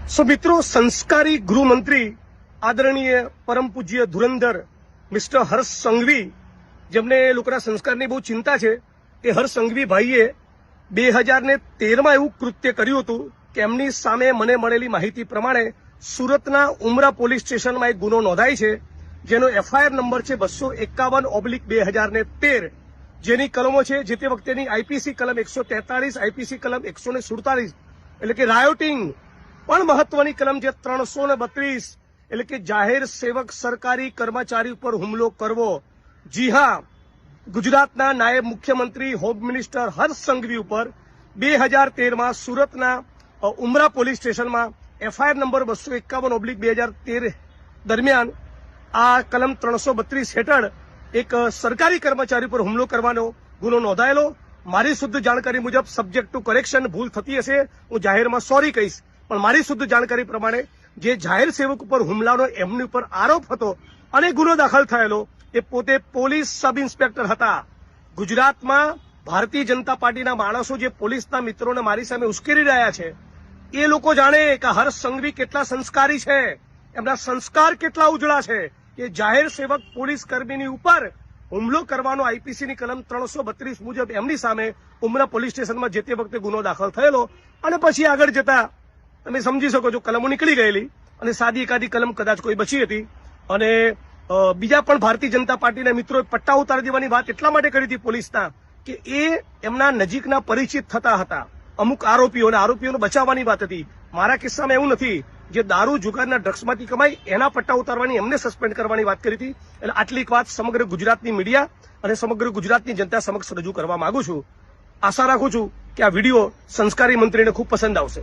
મિત્રો, સંસ્કારી ગૃહમંત્રી આદરણીય પરમ પૂજ્ય ધુરંધર મિસ્ટર હર્ષ સંઘવી, જેમને લોકોના સંસ્કારની બહુ ચિંતા છે, એ હર્ષ સંઘવી ભાઈએ 2013માં એવું કૃત્ય કર્યું હતું કે એમની સામે મને મળેલી માહિતી પ્રમાણે સુરતના ઉમરા પોલીસ સ્ટેશનમાં એક ગુનો નોંધાય છે, જેનો એફઆઈઆર નંબર છે 251/2013, જેની કલમો છે જે તે વખતેની આઈપીસી કલમ 143, આઈપીસી કલમ 147 એટલે કે રાયોટિંગ, પણ મહત્વની કલમ જે 332 એટલે કે જાહેર સેવક સરકારી કર્મચારી ઉપર હુમલો કરવો. જી હા, ગુજરાતના નાયબ મુખ્યમંત્રી હોમ મિનિસ્ટર હર્ષ સંઘવી ઉપર 2013માં સુરતના ઉમરા પોલીસ સ્ટેશનમાં એફઆઈઆર નંબર 251/2013 દરમિયાન આ કલમ 332 હેઠળ એક સરકારી કર્મચારી પર હુમલો કરવાનો ગુનો નોંધાયેલો. મારી શુદ્ધ જાણકારી મુજબ સબ્જેક્ટ ટુ કરેક્શન, ભૂલ થતી હશે, હું જાહેરમાં સોરી કહીશ, પણ મારી શુદ્ધ જાણકારી પ્રમાણે જે જાહેર સેવક ઉપર હુમલાનો એમની ઉપર આરોપ હતો અને ગુનો દાખલ થયેલો, એ પોતે પોલીસ સબ ઇન્સ્પેક્ટર હતા. ગુજરાતમાં ભારતીય જનતા પાર્ટીના માણસો જે પોલીસના મિત્રોને મારી સામે ઉશ્કેરી રહ્યા છે, એ લોકો જાણે કે હર્ષ સંઘવી કેટલા સંસ્કારી છે, એમના સંસ્કાર કેટલા ઉજળા છે કે જાહેર સેવક પોલીસ કર્મીની ઉપર હુમલો કરવાનો આઈપીસીની કલમ 332 મુજબ એમની સામે ઉમરા પોલીસ સ્ટેશનમાં જે તે વખતે ગુનો દાખલ થયેલો. અને પછી આગળ જતા તમે સમજી શકો છો, કલમો નીકળી ગયેલી અને સાદી એકાદી કલમ કદાચ કોઈ બચી હતી. અને બીજા પણ ભારતીય જનતા પાર્ટીના મિત્રોએ પટ્ટા ઉતારી દેવાની વાત એટલા માટે કરી હતી પોલીસના કે એ એમના નજીકના પરિચિત થતા હતા અમુક આરોપીઓને બચાવવાની વાત હતી. મારા કિસ્સામાં એવું નથી. જે દારૂ જુગારના ડ્રગ્સમાંથી કમાઈ એના પટ્ટા ઉતારવાની, એમને સસ્પેન્ડ કરવાની વાત કરી હતી. એટલે આટલી વાત સમગ્ર ગુજરાતની મીડિયા અને સમગ્ર ગુજરાતની જનતા સમક્ષ રજૂ કરવા માંગુ છું. આશા રાખું છું કે આ વિડીયો સંસ્કારી મંત્રીને ખૂબ પસંદ આવશે.